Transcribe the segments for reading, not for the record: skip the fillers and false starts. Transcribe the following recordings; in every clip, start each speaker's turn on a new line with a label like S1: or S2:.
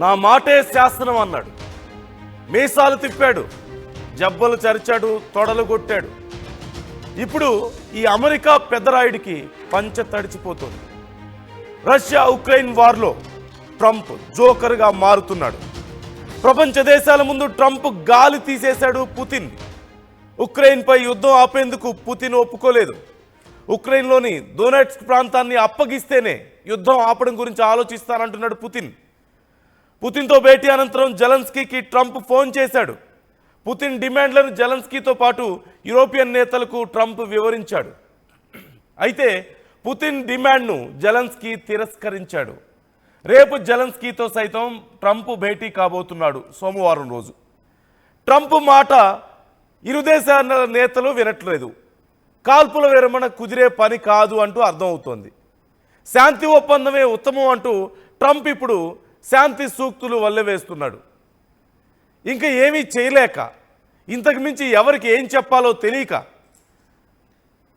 S1: నా మాటే శాసనం అన్నాడు. మీసాలు తిప్పాడు, జబ్బలు చరిచాడు, తొడలు కొట్టాడు. ఇప్పుడు ఈ అమెరికా పెద్దరాయుడికి పంచ తడిచిపోతుంది. రష్యా ఉక్రెయిన్ వార్లో ట్రంప్ జోకర్గా మారుతున్నాడు. ప్రపంచ దేశాల ముందు ట్రంప్ గాలి తీసేశాడు పుతిన్. ఉక్రెయిన్పై యుద్ధం ఆపేందుకు పుతిన్ ఒప్పుకోలేదు. ఉక్రెయిన్లోని డొనెట్స్క్ ప్రాంతాన్ని అప్పగిస్తేనే యుద్ధం ఆపడం గురించి ఆలోచిస్తానంటున్నాడు పుతిన్. పుతిన్తో భేటీ అనంతరం జెలెన్స్కీకి ట్రంప్ ఫోన్ చేశాడు. పుతిన్ డిమాండ్లను జెలెన్స్కీతో పాటు యూరోపియన్ నేతలకు ట్రంప్ వివరించాడు. అయితే పుతిన్ డిమాండ్ను జెలెన్స్కీ తిరస్కరించాడు. రేపు జెలెన్స్కీతో సైతం ట్రంప్ భేటీ కాబోతున్నాడు సోమవారం రోజు. ట్రంప్ మాట ఇరు దేశాల నేతలు వినట్లేదు. కాల్పుల విరమణ కుదిరే పని కాదు అంటూ అర్థమవుతోంది. శాంతి ఒప్పందమే ఉత్తమం అంటూ ట్రంప్ ఇప్పుడు శాంతి సూక్తులు వల్లెవేస్తున్నాడు. ఇంకా ఏమీ చేయలేక, ఇంతకు మించి ఎవరికి ఏం చెప్పాలో తెలియక,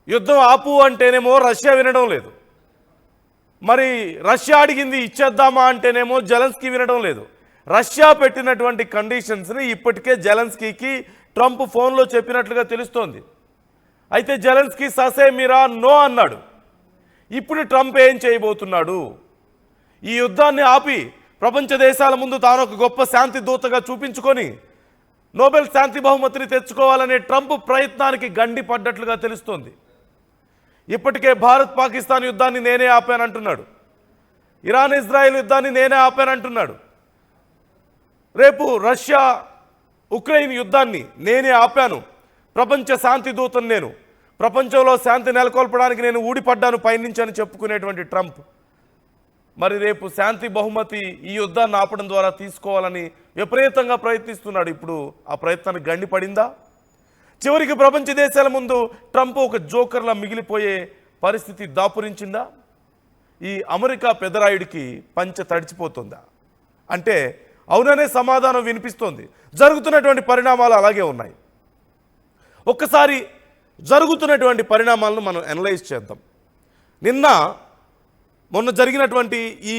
S1: యుద్ధం ఆపు అంటేనేమో రష్యా వినడం లేదు, మరి రష్యా అడిగింది ఇచ్చేద్దామా అంటేనేమో జెలెన్స్కీ వినడం లేదు. రష్యా పెట్టినటువంటి కండిషన్స్ని ఇప్పటికే జెలెన్స్కీకి ట్రంప్ ఫోన్లో చెప్పినట్లుగా తెలుస్తోంది. అయితే జెలెన్స్కీ ససేమిరా నో అన్నాడు. ఇప్పుడు ట్రంప్ ఏం చేయబోతున్నాడు? ఈ యుద్ధాన్ని ఆపి ప్రపంచ దేశాల ముందు తాను ఒక గొప్ప శాంతి దూతగా చూపించుకొని నోబెల్ శాంతి బహుమతిని తెచ్చుకోవాలనే ట్రంప్ ప్రయత్నానికి గండి పడ్డట్లుగా తెలుస్తోంది. ఇప్పటికే భారత్ పాకిస్తాన్ యుద్ధాన్ని నేనే ఆపానంటున్నాడు. ఇరాన్ ఇజ్రాయెల్ యుద్ధాన్ని నేనే ఆపానంటున్నాడు. రేపు రష్యా ఉక్రెయిన్ యుద్ధాన్ని నేనే ఆపాను, ప్రపంచ శాంతి దూతను నేను, ప్రపంచంలో శాంతి నెలకొల్పడానికి నేను ఊడిపడ్డాను పైనుంచని చెప్పుకునేటువంటి ట్రంప్ మరి రేపు శాంతి బహుమతి ఈ యుద్ధాన్ని ఆపడం ద్వారా తీసుకోవాలని విపరీతంగా ప్రయత్నిస్తున్నాడు. ఇప్పుడు ఆ ప్రయత్నానికి గండి పడిందా? చివరికి ప్రపంచ దేశాల ముందు ట్రంప్ ఒక జోకర్లా మిగిలిపోయే పరిస్థితి దాపురించిందా? ఈ అమెరికా పెద్దరాయుడికి పంచ తడిచిపోతుందా అంటే అవుననే సమాధానం వినిపిస్తోంది. జరుగుతున్నటువంటి పరిణామాలు అలాగే ఉన్నాయి. ఒక్కసారి జరుగుతున్నటువంటి పరిణామాలను మనం అనలైజ్ చేద్దాం. మొన్న జరిగినటువంటి ఈ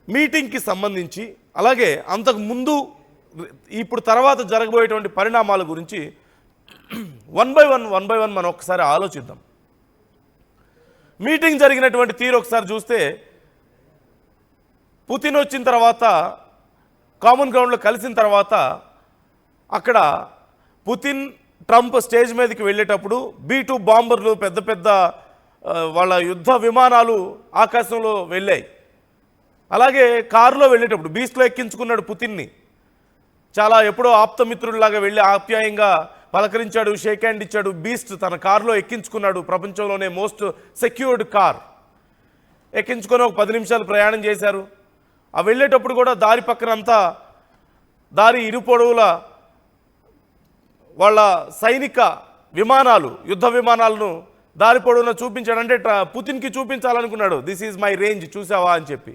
S1: మీటింగ్కి సంబంధించి, అలాగే అంతకు ముందు ఇప్పుడు తర్వాత జరగబోయేటువంటి పరిణామాల గురించి వన్ బై వన్ మనం ఒకసారి ఆలోచిద్దాం. మీటింగ్ జరిగినటువంటి తీరు ఒకసారి చూస్తే, పుతిన్ వచ్చిన తర్వాత కామన్ గ్రౌండ్లో కలిసిన తర్వాత అక్కడ పుతిన్ ట్రంప్ స్టేజ్ మీదకి వెళ్ళేటప్పుడు B-2 బాంబర్లు పెద్ద పెద్ద వాళ్ళ యుద్ధ విమానాలు ఆకాశంలో వెళ్ళాయి. అలాగే కారులో వెళ్ళేటప్పుడు బీస్ట్లో ఎక్కించుకున్నాడు పుతిన్ని. చాలా ఎప్పుడో ఆప్తమిత్రుడిలాగా వెళ్ళి ఆప్యాయంగా పలకరించాడు, షేక్ హ్యాండ్ ఇచ్చాడు. బీస్ట్ తన కారులో ఎక్కించుకున్నాడు. ప్రపంచంలోనే మోస్ట్ సెక్యూర్డ్ కార్ ఎక్కించుకొని ఒక 10 నిమిషాలు ప్రయాణం చేశారు. ఆ వెళ్ళేటప్పుడు కూడా దారి పక్కనంతా దారి ఇరుపొడవుల వాళ్ళ సైనిక విమానాలు, యుద్ధ విమానాలను దారి పొడవున చూపించాడు. అంటే పుతిన్కి చూపించాలనుకున్నాడు, దిస్ ఈజ్ మై రేంజ్, చూసావా అని చెప్పి.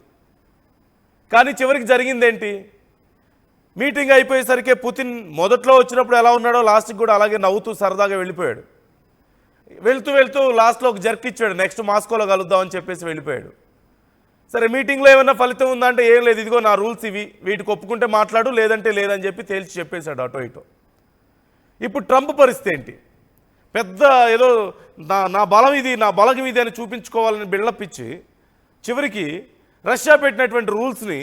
S1: కానీ చివరికి జరిగిందేంటి? మీటింగ్ అయిపోయేసరికి పుతిన్ మొదట్లో వచ్చినప్పుడు ఎలా ఉన్నాడో లాస్ట్కి కూడా అలాగే నవ్వుతూ సరదాగా వెళ్ళిపోయాడు. వెళ్తూ లాస్ట్లో ఒక జర్క్ ఇచ్చాడు, నెక్స్ట్ మాస్కోలో కలుద్దామని చెప్పేసి వెళ్ళిపోయాడు. సరే, మీటింగ్లో ఏమైనా ఫలితం ఉందా అంటే ఏం లేదు, ఇదిగో నా రూల్స్ ఇవి, వీటికి ఒప్పుకుంటే మాట్లాడు, లేదంటే లేదని చెప్పి తేల్చి చెప్పేశాడు అటో ఇటో. ఇప్పుడు ట్రంప్ పరిస్థితి ఏంటి? పెద్ద ఏదో నా బలం ఇది, నా బలగం ఇది అని చూపించుకోవాలని బిల్డప్ ఇచ్చి చివరికి రష్యా పెట్టినటువంటి రూల్స్ని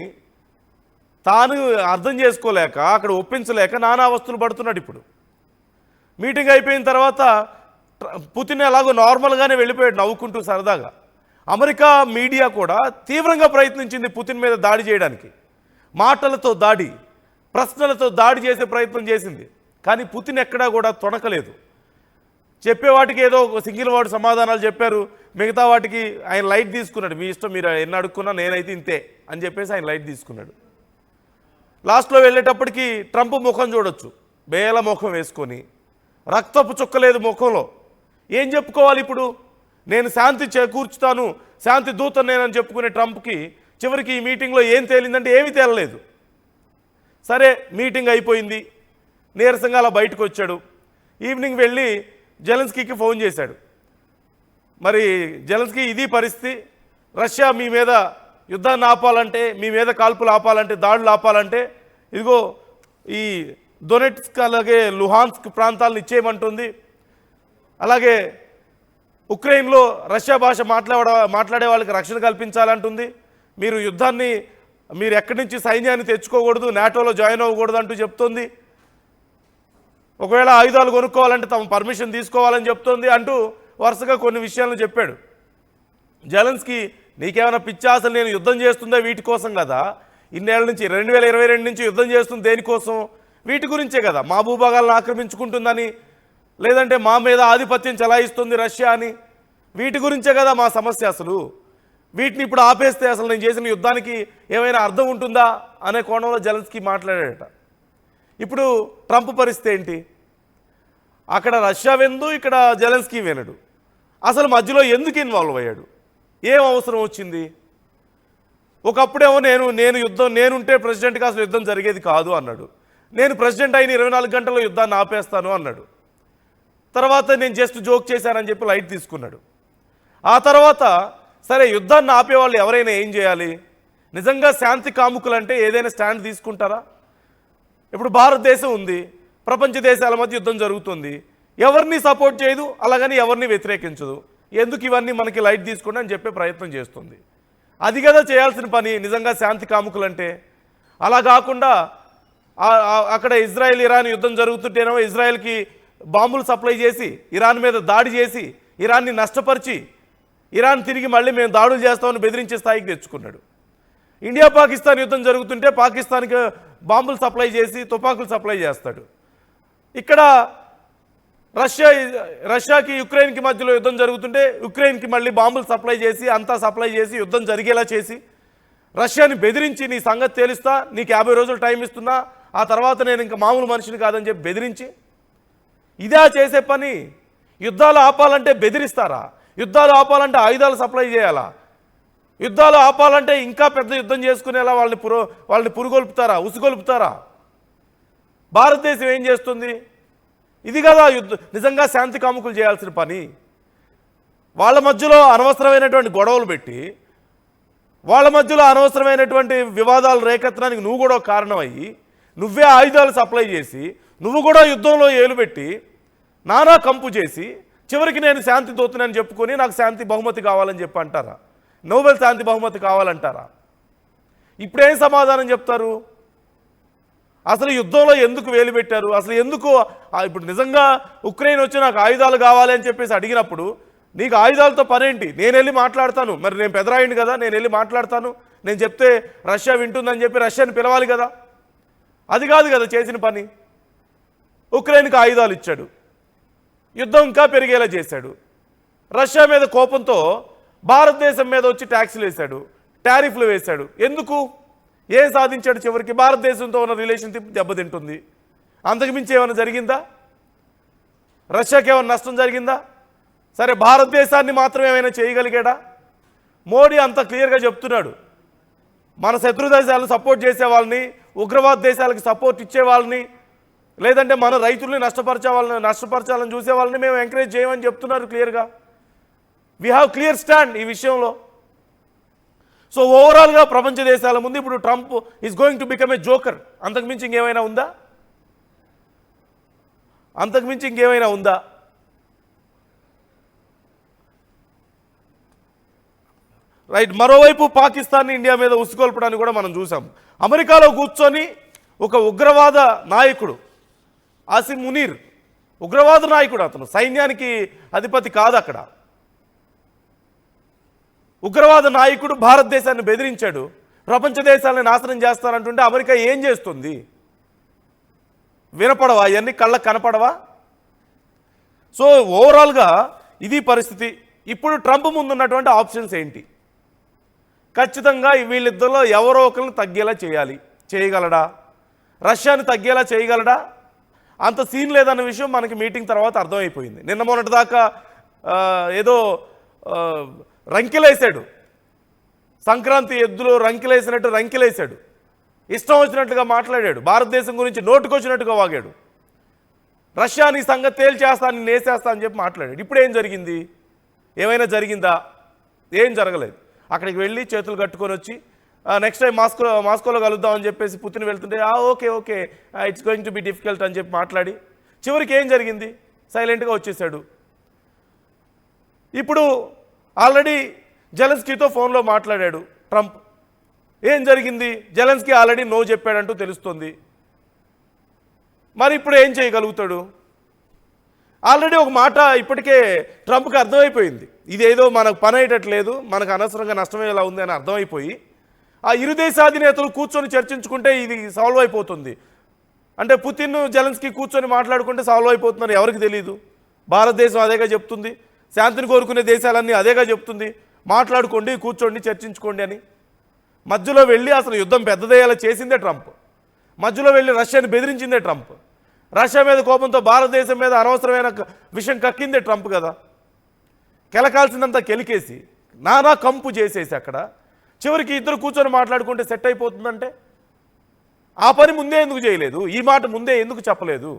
S1: తాను అర్థం చేసుకోలేక, అక్కడ ఒప్పించలేక నానా అవస్థలు పడుతున్నాడు. ఇప్పుడు మీటింగ్ అయిపోయిన తర్వాత పుతిన్ ఎలాగో నార్మల్గానే వెళ్ళిపోయాడు నవ్వుకుంటూ సరదాగా. అమెరికా మీడియా కూడా తీవ్రంగా ప్రయత్నించింది పుతిన్ మీద దాడి చేయడానికి. మాటలతో దాడి, ప్రశ్నలతో దాడి చేసే ప్రయత్నం చేసింది. కానీ పుతిన్ ఎక్కడా కూడా తొణకలేదు. చెప్పేవాటికి ఏదో ఒక సింగిల్ వర్డ్ సమాధానాలు చెప్పారు, మిగతా వాటికి ఆయన లైట్ తీసుకున్నాడు. మీ ఇష్టం, మీరు ఎన్ని అడుక్కున్నా నేనైతే ఇంతే అని చెప్పేసి ఆయన లైట్ తీసుకున్నాడు. లాస్ట్లో వెళ్ళేటప్పటికి ట్రంప్ ముఖం చూడొచ్చు, బేల ముఖం వేసుకొని, రక్తపు చుక్కలేదు ముఖంలో. ఏం చెప్పుకోవాలి ఇప్పుడు? నేను శాంతి చేకూర్చుతాను, శాంతి దూతను నేనని చెప్పుకునే ట్రంప్కి చివరికి ఈ మీటింగ్లో ఏం తేలిందంటే ఏమీ తేలలేదు. సరే, మీటింగ్ అయిపోయింది, నీరసంగా అలా బయటకు వచ్చాడు. ఈవినింగ్ వెళ్ళి జెలెన్స్కీకి ఫోన్ చేశాడు. మరి జెలెన్స్కీ ఇది పరిస్థితి, రష్యా మీ మీద యుద్ధాన్ని ఆపాలంటే, మీ మీద కాల్పులు ఆపాలంటే, దాడులు ఆపాలంటే ఇదిగో ఈ డొనెట్స్క్ అలాగే లుహాన్స్క్ ప్రాంతాలను ఇచ్చేయమంటుంది. అలాగే ఉక్రెయిన్లో రష్యా భాష మాట్లాడే వాళ్ళకి రక్షణ కల్పించాలంటుంది. మీరు యుద్ధాన్ని మీరు ఎక్కడి నుంచి సైన్యాన్ని తెచ్చుకోకూడదు, నాటోలో జాయిన్ అవ్వకూడదు అంటూ చెప్తోంది. ఒకవేళ ఆయుధాలు కొనుక్కోవాలంటే తమ పర్మిషన్ తీసుకోవాలని చెప్తోంది అంటూ వరుసగా కొన్ని విషయాలను చెప్పాడు. జెలెన్స్కీ నీకేమైనా పిచ్చా, అసలు నేను యుద్ధం చేస్తుందా వీటి కోసం కదా, ఇన్నేళ్ల నుంచి 2022 నుంచి యుద్ధం చేస్తుంది దేనికోసం, వీటి గురించే కదా, మా భూభాగాలను ఆక్రమించుకుంటుందని, లేదంటే మా మీద ఆధిపత్యం చెలాయిస్తుంది రష్యా అని, వీటి గురించే కదా మా సమస్య. అసలు వీటిని ఇప్పుడు ఆపేస్తే అసలు నేను చేసిన యుద్ధానికి ఏమైనా అర్థం ఉంటుందా అనే కోణంలో జెలెన్స్కీ మాట్లాడాడట. ఇప్పుడు ట్రంప్ పరిస్థితి ఏంటి? అక్కడ రష్యా వినదు, ఇక్కడ జెలెన్స్కీ వినడు. అసలు మధ్యలో ఎందుకు ఇన్వాల్వ్ అయ్యాడు? ఏం అవసరం వచ్చింది? ఒకప్పుడేమో నేనుంటే ప్రెసిడెంట్గా అసలు యుద్ధం జరిగేది కాదు అన్నాడు. నేను ప్రెసిడెంట్ అయిన 24 గంటల్లో యుద్ధాన్ని ఆపేస్తాను అన్నాడు. తర్వాత నేను జస్ట్ జోక్ చేశానని చెప్పి లైట్ తీసుకున్నాడు. ఆ తర్వాత సరే యుద్ధాన్ని ఆపేవాళ్ళు ఎవరైనా ఏం చేయాలి? నిజంగా శాంతి కాముకులంటే ఏదైనా స్టాండ్ తీసుకుంటారా? ఇప్పుడు భారతదేశం ఉంది, ప్రపంచ దేశాల మధ్య యుద్ధం జరుగుతుంది, ఎవరిని సపోర్ట్ చేయదు, అలాగని ఎవరిని వ్యతిరేకించదు. ఎందుకు ఇవన్నీ మనకి లైట్ తీసుకోండి అని చెప్పే ప్రయత్నం చేస్తుంది. అది కదా చేయాల్సిన పని నిజంగా శాంతి కాముకులంటే. అలా కాకుండా అక్కడ ఇజ్రాయెల్ ఇరాన్ యుద్ధం జరుగుతుంటేనేమో ఇజ్రాయెల్కి బాంబులు సప్లై చేసి, ఇరాన్ మీద దాడి చేసి, ఇరాన్ని నష్టపరిచి, ఇరాన్ తిరిగి మళ్ళీ మేము దాడులు చేస్తామని బెదిరించే స్థాయికి తెచ్చుకున్నాడు. ఇండియా పాకిస్తాన్ యుద్ధం జరుగుతుంటే పాకిస్తాన్కి బాంబులు సప్లై చేసి, తుపాకులు సప్లై చేస్తాడు. ఇక్కడ రష్యాకి యుక్రెయిన్కి మధ్యలో యుద్ధం జరుగుతుంటే యుక్రెయిన్కి మళ్ళీ బాంబులు సప్లై చేసి, అంతా సప్లై చేసి, యుద్ధం జరిగేలా చేసి, రష్యాని బెదిరించి నీ సంగతి తేలుస్తా, నీకు 50 రోజులు టైం ఇస్తున్నా, ఆ తర్వాత నేను ఇంకా మామూలు మనిషిని కాదని చెప్పి బెదిరించి, ఇదే చేసే పని. యుద్ధాలు ఆపాలంటే బెదిరిస్తారా? యుద్ధాలు ఆపాలంటే ఆయుధాలు సప్లై చేయాలా? యుద్ధాలు ఆపాలంటే ఇంకా పెద్ద యుద్ధం చేసుకునేలా వాళ్ళని పురుగొల్పుతారా, ఉసుగొల్పుతారా? భారతదేశం ఏం చేస్తుంది? ఇది కదా నిజంగా శాంతి కాముకులు చేయాల్సిన పని. వాళ్ళ మధ్యలో అనవసరమైనటువంటి గొడవలు పెట్టి, వాళ్ళ మధ్యలో అనవసరమైనటువంటి వివాదాలు రేకెత్తడానికి నువ్వు కూడా కారణం అయ్యి, నువ్వే ఆయుధాలు సప్లై చేసి, నువ్వు కూడా యుద్ధంలో ఏలు పెట్టి, నానా కంపు చేసి, చివరికి నేను శాంతి దూతనని చెప్పుకొని నాకు శాంతి బహుమతి కావాలని చెప్పి అంటారా? నోబెల్ శాంతి బహుమతి కావాలంటారా? ఇప్పుడేం సమాధానం చెప్తారు? అసలు యుద్ధంలో ఎందుకు వేలు పెట్టారు? అసలు ఎందుకు ఇప్పుడు నిజంగా ఉక్రెయిన్ వచ్చి నాకు ఆయుధాలు కావాలి అని చెప్పేసి అడిగినప్పుడు నీకు ఆయుధాలతో పనేంటి? నేను వెళ్ళి మాట్లాడతాను, మరి నేను పెదరాయండి కదా, నేను వెళ్ళి మాట్లాడతాను, నేను చెప్తే రష్యా వింటుందని చెప్పి రష్యాని పిలవాలి కదా. అది కాదు కదా చేసిన పని. ఉక్రెయిన్కి ఆయుధాలు ఇచ్చాడు, యుద్ధం ఇంకా పెరిగేలా చేశాడు. రష్యా మీద కోపంతో భారతదేశం మీద వచ్చి ట్యాక్సులు వేశాడు, టారిఫ్లు వేశాడు. ఎందుకు? ఏం సాధించాడు? చివరికి భారతదేశంతో ఉన్న రిలేషన్షిప్ దెబ్బతింటుంది. అంతకుమించి ఏమైనా జరిగిందా? రష్యాకి ఏమైనా నష్టం జరిగిందా? సరే, భారతదేశాన్ని మాత్రం ఏమైనా చేయగలిగాడా? మోడీ అంత క్లియర్గా చెప్తున్నాడు, మన శత్రు దేశాలను సపోర్ట్ చేసే వాళ్ళని, ఉగ్రవాద దేశాలకు సపోర్ట్ ఇచ్చే వాళ్ళని, లేదంటే మన రైతుల్ని నష్టపరచాలని చూసే వాళ్ళని మేము ఎంకరేజ్ చేయమని చెప్తున్నారు క్లియర్గా. వీ హ్యావ్ క్లియర్ స్టాండ్ ఈ విషయంలో. సో ఓవరాల్గా ప్రపంచ దేశాల ముందు ఇప్పుడు Trump is going to become a joker. అంతకుమించి ఇంకేమైనా ఉందా? అంతకుమించి ఇంకేమైనా ఉందా? రైట్. మరోవైపు పాకిస్తాన్ని ఇండియా మీద ఉసుకొల్పడానికి కూడా మనం చూసాం. అమెరికాలో కూర్చొని ఒక ఉగ్రవాద నాయకుడు ఆసిమ్ మునీర్, ఉగ్రవాద నాయకుడు, అతను సైన్యానికి అధిపతి కాదు, అక్కడ ఉగ్రవాద నాయకుడు భారతదేశాన్ని బెదిరించాడు, ప్రపంచ దేశాలను నాశనం చేస్తానంటుంటే అమెరికా ఏం చేస్తుంది? వినపడవా? ఇవన్నీ కళ్ళకు కనపడవా? సో ఓవరాల్గా ఇది పరిస్థితి. ఇప్పుడు ట్రంప్ ముందున్నటువంటి ఆప్షన్స్ ఏంటి? ఖచ్చితంగా వీళ్ళిద్దరిలో ఎవరో ఒకరిని తగ్గేలా చేయగలడా? రష్యాని తగ్గేలా చేయగలడా? అంత సీన్ లేదన్న విషయం మనకి మీటింగ్ తర్వాత అర్థమైపోయింది. నిన్న మొన్నటి దాకా ఏదో రంకెలేసాడు, సంక్రాంతి ఎద్దులో రంకెలేసినట్టు రంకెలేసాడు, ఇష్టం వచ్చినట్టుగా మాట్లాడాడు, భారతదేశం గురించి నోటుకొచ్చినట్టుగా వాగాడు, రష్యాని సంగతి తేల్చేస్తాను, నేసేస్తా అని చెప్పి మాట్లాడాడు. ఇప్పుడు ఏం జరిగింది? ఏమైనా జరిగిందా? ఏం జరగలేదు. అక్కడికి వెళ్ళి చేతులు కట్టుకొని వచ్చి నెక్స్ట్ టైం మాస్కోలో కలుద్దామని చెప్పేసి పుతిన్ వెళ్తుంటే okay okay it's going to be difficult అని చెప్పి మాట్లాడి చివరికి ఏం జరిగింది, సైలెంట్గా వచ్చేసాడు. ఇప్పుడు ఆల్రెడీ జెలెన్స్కీతో ఫోన్లో మాట్లాడాడు ట్రంప్. ఏం జరిగింది, జెలెన్స్కీ ఆల్రెడీ నో చెప్పాడంటూ తెలుస్తుంది. మరి ఇప్పుడు ఏం చేయగలుగుతాడు? ఆల్రెడీ ఒక మాట ఇప్పటికే ట్రంప్కి అర్థమైపోయింది, ఇదేదో మనకు పని అయ్యేటట్లేదు, మనకు అనవసరంగా నష్టమయ్యేలా ఉంది అని అర్థమైపోయి ఆ ఇరు దేశాధినేతలు కూర్చొని చర్చించుకుంటే ఇది సాల్వ్ అయిపోతుంది. అంటే పుతిన్ జెలెన్స్కీ కూర్చొని మాట్లాడుకుంటే సాల్వ్ అయిపోతుందని ఎవరికి తెలియదు. భారతదేశం అదేగా చెప్తుంది, శాంతిని కోరుకునే దేశాలన్నీ అదేగా చెప్తుంది, మాట్లాడుకోండి, కూర్చోండి, చర్చించుకోండి అని. మధ్యలో వెళ్ళి అసలు యుద్ధం పెద్దదయ్యేలా చేసిందే ట్రంప్. మధ్యలో వెళ్ళి రష్యాని బెదిరించిందే ట్రంప్. రష్యా మీద కోపంతో భారతదేశం మీద అనవసరమైన విషయం కక్కిందే ట్రంప్ కదా. కెలకాల్సిందంతా కెలికేసి నానా కంపు చేసేసి అక్కడ చివరికి ఇద్దరు కూర్చొని మాట్లాడుకుంటే సెట్ అయిపోతుందంటే ఆ పని ముందే ఎందుకు చేయలేదు, ఈ మాట ముందే ఎందుకు చెప్పలేదు?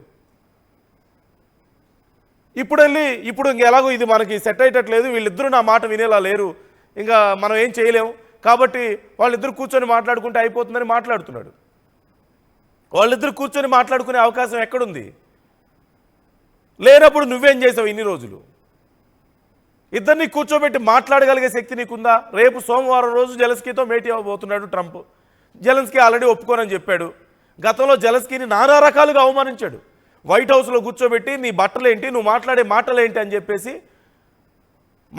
S1: ఇప్పుడు ఎలాగో ఇది మనకి సెట్ అయ్యేటట్లేదు, వీళ్ళిద్దరూ నా మాట వినేలా లేరు, ఇంకా మనం ఏం చేయలేము, కాబట్టి వాళ్ళిద్దరు కూర్చొని మాట్లాడుకుంటే అయిపోతుందని మాట్లాడుతున్నాడు. వాళ్ళిద్దరు కూర్చొని మాట్లాడుకునే అవకాశం ఎక్కడుంది? లేనప్పుడు నువ్వేం చేసావు ఇన్ని రోజులు? ఇద్దరిని కూర్చోబెట్టి మాట్లాడగలిగే శక్తి నీకుందా? రేపు సోమవారం రోజు జెలెన్స్కీతో భేటీ అవ్వబోతున్నాడు ట్రంప్. జెలెన్స్కీ ఆల్రెడీ ఒప్పుకోనని చెప్పాడు. గతంలో జెలెన్స్కీని నానా రకాలుగా అవమానించాడు. వైట్ హౌస్లో కూర్చోబెట్టి నీ బట్టలేంటి, నువ్వు మాట్లాడే మాటలేంటి అని చెప్పేసి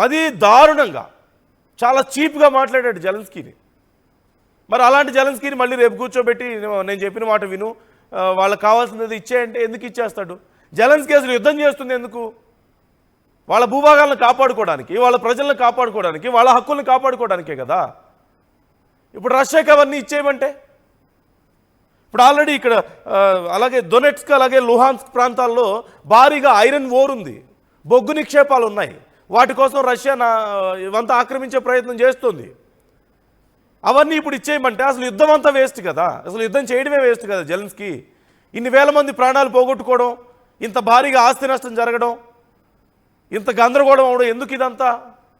S1: మరీ దారుణంగా చాలా చీప్గా మాట్లాడాడు జెలెన్స్కీని. మరి అలాంటి జెలెన్స్కీని మళ్ళీ రేపు కూర్చోబెట్టి నేను చెప్పిన మాట విను, వాళ్ళకి కావాల్సినది ఇచ్చేయంటే ఎందుకు ఇచ్చేస్తాడు? జెలెన్స్కీ అసలు యుద్ధం చేస్తుంది ఎందుకు? వాళ్ళ భూభాగాలను కాపాడుకోవడానికి, వాళ్ళ ప్రజలను కాపాడుకోవడానికి, వాళ్ళ హక్కులను కాపాడుకోవడానికే కదా. ఇప్పుడు రష్యాకి అవన్నీ ఇచ్చేయమంటే ఇప్పుడు ఆల్రెడీ ఇక్కడ అలాగే డొనెట్స్క్ అలాగే లుహాన్స్క్ ప్రాంతాల్లో భారీగా ఐరన్ ఓర్ ఉంది, బొగ్గు నిక్షేపాలు ఉన్నాయి. వాటి కోసం రష్యా ఇవంతా ఆక్రమించే ప్రయత్నం చేస్తుంది. అవన్నీ ఇప్పుడు ఇచ్చేయమంటే అసలు యుద్ధం అంతా వేస్ట్ కదా, అసలు యుద్ధం చేయడమే వేస్ట్ కదా. జెలెన్స్కీ ఇన్ని వేల మంది ప్రాణాలు పోగొట్టుకోవడం, ఇంత భారీగా ఆస్తి నష్టం జరగడం, ఇంత గందరగోళం అవడం ఎందుకు? ఇదంతా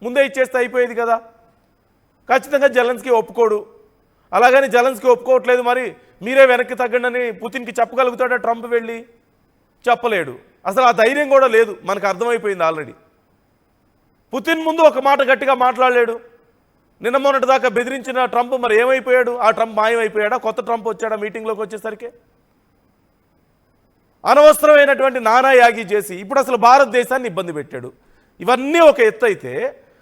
S1: ముందే ఇచ్చేస్తే అయిపోయేది కదా. ఖచ్చితంగా జెలెన్స్కీ ఒప్పుకోడు. అలాగని జెలెన్స్కీ ఒప్పుకోవట్లేదు, మరి మీరే వెనక్కి తగ్గండి అని పుతిన్కి చెప్పగలుగుతాడా ట్రంప్? వెళ్ళి చెప్పలేడు. అసలు ఆ ధైర్యం కూడా లేదు, మనకు అర్థమైపోయింది ఆల్రెడీ. పుతిన్ ముందు ఒక మాట గట్టిగా మాట్లాడలేడు. నిన్న మొన్నటి దాకా బెదిరించిన ట్రంప్ మరి ఏమైపోయాడు? ఆ ట్రంప్ మాయమైపోయాడా? కొత్త ట్రంప్ వచ్చాడా మీటింగ్లోకి వచ్చేసరికి? అనవసరమైనటువంటి నానా యాగి చేసి ఇప్పుడు అసలు భారతదేశాన్ని ఇబ్బంది పెట్టాడు. ఇవన్నీ ఒక ఎత్తు అయితే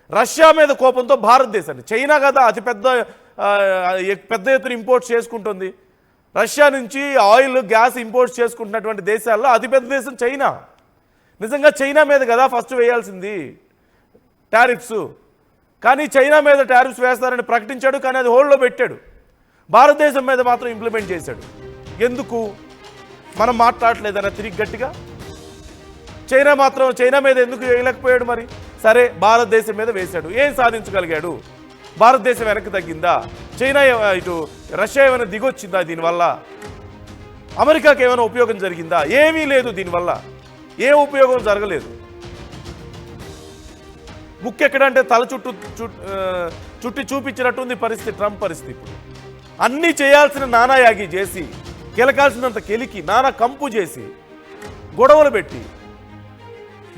S1: రష్యా మీద కోపంతో భారతదేశాన్ని, చైనా కదా అతిపెద్ద ఎత్తున ఇంపోర్ట్స్ చేసుకుంటుంది. రష్యా నుంచి ఆయిల్ గ్యాస్ ఇంపోర్ట్స్ చేసుకుంటున్నటువంటి దేశాల్లో అతిపెద్ద దేశం చైనా. నిజంగా చైనా మీద కదా ఫస్ట్ వేయాల్సింది టారిఫ్స్. కానీ చైనా మీద టారిఫ్స్ వేస్తారని ప్రకటించాడు, కానీ అది హోల్డ్లో పెట్టాడు. భారతదేశం మీద మాత్రం ఇంప్లిమెంట్ చేశాడు. ఎందుకు? మనం మాట్లాడలేదన్న తిరిగి గట్టిగా చైనా మీద ఎందుకు వేయలేకపోయాడు? మరి సరే భారతదేశం మీద వేశాడు, ఏం సాధించగలిగాడు? భారతదేశం వెనక్కి తగ్గిందా? చైనా ఇటు రష్యా ఏమైనా దిగొచ్చిందా దీనివల్ల? అమెరికాకి ఏమైనా ఉపయోగం జరిగిందా? ఏమీ లేదు, దీనివల్ల ఏ ఉపయోగం జరగలేదు. ముక్కు ఎక్కడంటే తల చుట్టి చూపించినట్టుంది పరిస్థితి, ట్రంప్ పరిస్థితి. ఇప్పుడు అన్నీ చేయాల్సిన నానా యాగి చేసి, కెలకాల్సినంత కెలికి, నానా కంపు చేసి, గొడవలు పెట్టి,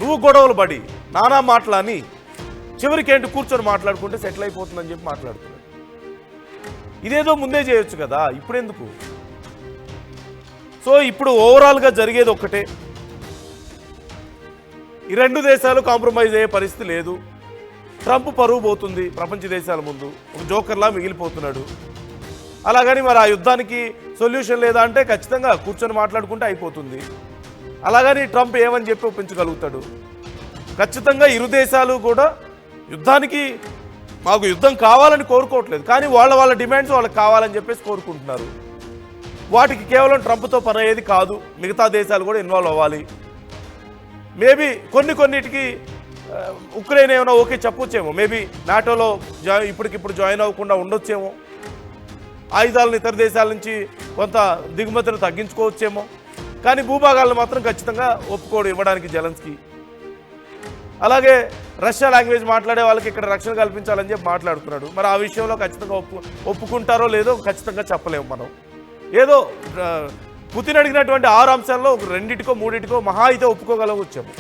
S1: నువ్వు గొడవలు పడి, నానా మాటలని చివరికి ఏంటి కూర్చొని మాట్లాడుకుంటే సెటిల్ అయిపోతుందని చెప్పి మాట్లాడుతున్నాడు. ఇదేదో ముందే చేయొచ్చు కదా, ఇప్పుడెందుకు? సో ఇప్పుడు ఓవరాల్గా జరిగేది ఒక్కటే, ఈ రెండు దేశాలు కాంప్రమైజ్ అయ్యే పరిస్థితి లేదు. ట్రంప్ పరువు పోతుంది ప్రపంచ దేశాల ముందు, ఒక జోకర్లా మిగిలిపోతున్నాడు. అలాగని మరి ఆ యుద్ధానికి సొల్యూషన్ లేదా అంటే ఖచ్చితంగా కూర్చొని మాట్లాడుకుంటే అయిపోతుంది. అలాగని ట్రంప్ ఏమని చెప్పి ఒప్పించగలుగుతాడు? ఖచ్చితంగా ఇరు దేశాలు కూడా యుద్ధానికి, మాకు యుద్ధం కావాలని కోరుకోవట్లేదు, కానీ వాళ్ళ డిమాండ్స్ వాళ్ళకి కావాలని చెప్పేసి కోరుకుంటున్నారు. వాటికి కేవలం ట్రంప్తో పని అయ్యేది కాదు, మిగతా దేశాలు కూడా ఇన్వాల్వ్ అవ్వాలి. మేబీ కొన్నిటికి ఉక్రెయిన్ ఏమైనా ఓకే చెప్పొచ్చేమో, మేబీ నాటోలో ఇప్పటికిప్పుడు జాయిన్ అవ్వకుండా ఉండొచ్చేమో, ఆయుధాలను ఇతర దేశాల నుంచి కొంత దిగుమతులు తగ్గించుకోవచ్చేమో, కానీ భూభాగాలను మాత్రం ఖచ్చితంగా ఒప్పుకోడు ఇవ్వడానికి జెలెన్స్కీ. అలాగే రష్యా లాంగ్వేజ్ మాట్లాడే వాళ్ళకి ఇక్కడ రక్షణ కల్పించాలని చెప్పి మాట్లాడుతున్నాడు. మరి ఆ విషయంలో ఖచ్చితంగా ఒప్పుకుంటారో లేదో ఖచ్చితంగా చెప్పలేము మనం. ఏదో పుతిన్ అడిగినటువంటి 6 అంశాల్లో 2కో 3కో మహా అయితే ఒప్పుకోగలగొచ్చాము.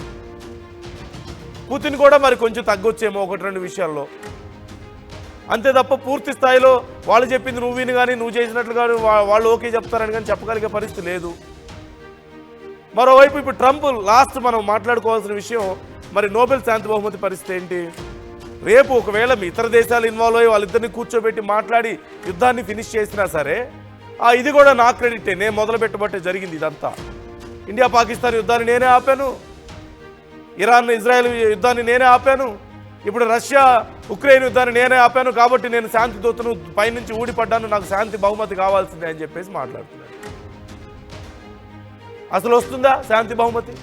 S1: పుతిన్ కూడా మరి కొంచెం తగ్గొచ్చేమో 1-2 విషయాల్లో. అంతే తప్ప పూర్తి స్థాయిలో వాళ్ళు చెప్పింది నువ్వు విని కానీ నువ్వు చేసినట్లు కానీ వాళ్ళు ఓకే చెప్తారని కానీ చెప్పగలిగే పరిస్థితి లేదు. మరోవైపు ఇప్పుడు ట్రంప్ లాస్ట్ మనం మాట్లాడుకోవాల్సిన విషయం, మరి నోబెల్ శాంతి బహుమతి పరిస్థితి ఏంటి? రేపు ఒకవేళ మీ ఇతర దేశాలు ఇన్వాల్వ్ అయ్యి వాళ్ళిద్దరిని కూర్చోబెట్టి మాట్లాడి యుద్ధాన్ని ఫినిష్ చేసినా సరే ఇది కూడా నా క్రెడిటే, నేను మొదలు పెట్టబట్టే జరిగింది ఇదంతా. ఇండియా పాకిస్తాన్ యుద్ధాన్ని నేనే ఆపాను, ఇరాన్ ఇజ్రాయెల్ యుద్ధాన్ని నేనే ఆపాను, ఇప్పుడు రష్యా ఉక్రెయిన్ యుద్ధాన్ని నేనే ఆపాను, కాబట్టి నేను శాంతి దూతను పైనుంచి ఊడిపడ్డాను, నాకు శాంతి బహుమతి కావాల్సిందే అని చెప్పేసి మాట్లాడుతున్నాడు. అసలు వస్తుందా శాంతి బహుమతి?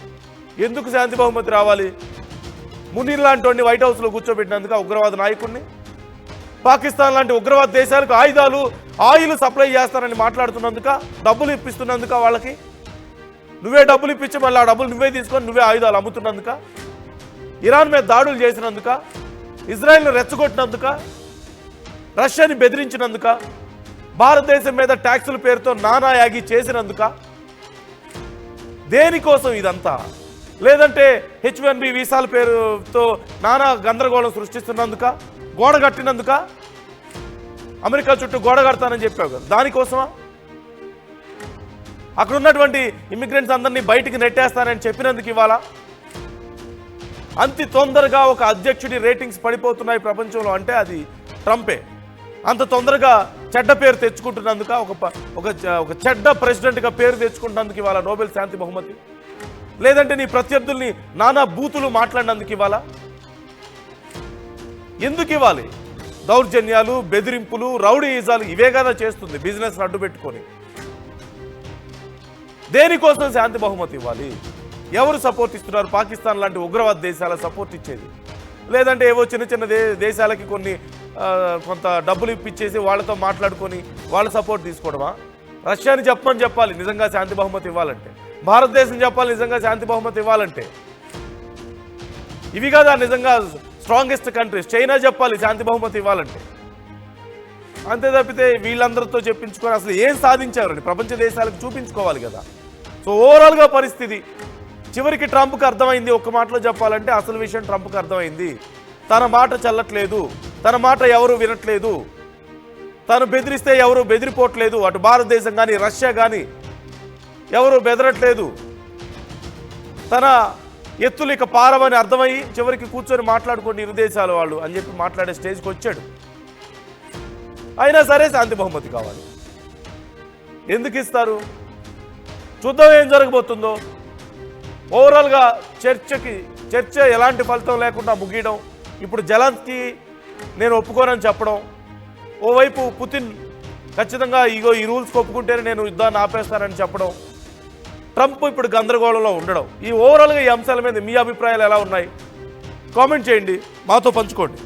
S1: ఎందుకు శాంతి బహుమతి రావాలి? మునీర్ లాంటి వాడిని వైట్ హౌస్లో కూర్చోబెట్టినందుక ఉగ్రవాద నాయకుడిని, పాకిస్తాన్ లాంటి ఉగ్రవాద దేశాలకు ఆయిల్ సప్లై చేస్తానని మాట్లాడుతున్నందుక, డబ్బులు ఇప్పిస్తున్నందుక, వాళ్ళకి నువ్వే డబ్బులు ఇప్పించి మళ్ళీ ఆ డబ్బులు నువ్వే తీసుకొని నువ్వే ఆయుధాలు అమ్ముతున్నందుక, ఇరాన్ మీద దాడులు చేసినందుక, ఇజ్రాయెల్ను రెచ్చగొట్టినందుక, రష్యాని బెదిరించినందుక, భారతదేశం మీద ట్యాక్సుల పేరుతో నానా యాగి చేసినందుక, దేనికోసం ఇదంతా? లేదంటే H1B వీసాల పేరుతో నానా గందరగోళం సృష్టిస్తున్నందుక, గోడ కట్టినందుక, అమెరికా చుట్టూ గోడ కడతానని చెప్పావు కదా, దానికోసమా? అక్కడ ఉన్నటువంటి ఇమిగ్రెంట్స్ అందరినీ బయటికి నెట్టేస్తానని చెప్పినందుకు ఇవాళ అంతి తొందరగా ఒక అధ్యక్షుడి రేటింగ్స్ పడిపోతున్నాయి ప్రపంచంలో అంటే అది ట్రంపే. అంత తొందరగా చెడ్డ పేరు తెచ్చుకుంటున్నందుక, ఒక చెడ్డ ప్రెసిడెంట్గా పేరు తెచ్చుకుంటున్నందుకు ఇవాళ నోబెల్ శాంతి బహుమతి? లేదంటే నీ ప్రత్యర్థుల్ని నానా బూతులు మాట్లాడినందుకు ఇవాళ? ఎందుకు ఇవ్వాలి? దౌర్జన్యాలు, బెదిరింపులు, రౌడీయిజాలు ఇవే కదా చేస్తుంది బిజినెస్ అడ్డు పెట్టుకొని. దేనికోసం శాంతి బహుమతి ఇవ్వాలి? ఎవరు సపోర్ట్ ఇస్తున్నారు? పాకిస్తాన్ లాంటి ఉగ్రవాద దేశాల సపోర్ట్ ఇచ్చేది, లేదంటే ఏవో చిన్న చిన్న దేశాలకి కొంత డబ్బులు ఇప్పించేసి వాళ్ళతో మాట్లాడుకొని వాళ్ళ సపోర్ట్ తీసుకోవడమా? రష్యాని చెప్పాలి నిజంగా శాంతి బహుమతి ఇవ్వాలంటే, భారతదేశం చెప్పాలి నిజంగా శాంతి బహుమతి ఇవ్వాలంటే. ఇవి కదా నిజంగా స్ట్రాంగెస్ట్ కంట్రీస్. చైనా చెప్పాలి శాంతి బహుమతి ఇవ్వాలంటే. అంతే తప్పితే వీళ్ళందరితో చెప్పించుకొని అసలు ఏం సాధించారని ప్రపంచ దేశాలకు చూపించుకోవాలి కదా. సో ఓవరాల్గా పరిస్థితి చివరికి ట్రంప్కి అర్థమైంది. ఒక్క మాటలో చెప్పాలంటే అసలు విషయం ట్రంప్కి అర్థమైంది. తన మాట చెల్లట్లేదు, తన మాట ఎవరు వినట్లేదు, తను బెదిరిస్తే ఎవరు బెదిరిపోవట్లేదు, అటు భారతదేశం కానీ రష్యా కానీ ఎవరు బెదరట్లేదు, తన ఎత్తులు ఇక పారవని అర్థమయ్యి చివరికి కూర్చొని మాట్లాడుకోండి ఇరు దేశాల వాళ్ళు అని చెప్పి మాట్లాడే స్టేజ్కి వచ్చాడు. అయినా సరే శాంతి బహుమతి కావాలి. ఎందుకు ఇస్తారు? చూద్దాం ఏం జరగబోతుందో. ఓవరాల్గా చర్చ ఎలాంటి ఫలితం లేకుండా ముగియడం, ఇప్పుడు జెలెన్స్కీ నేను ఒప్పుకోనని చెప్పడం, ఓవైపు పుతిన్ ఖచ్చితంగా ఈ రూల్స్కి ఒప్పుకుంటేనే నేను యుద్ధాన్ని ఆపేస్తానని చెప్పడం, ట్రంప్ ఇప్పుడు గందరగోళంలో ఉండడం, ఈ ఓవరాల్గా ఈ అంశాల మీద మీ అభిప్రాయాలు ఎలా ఉన్నాయి? కామెంట్ చేయండి, మాతో పంచుకోండి.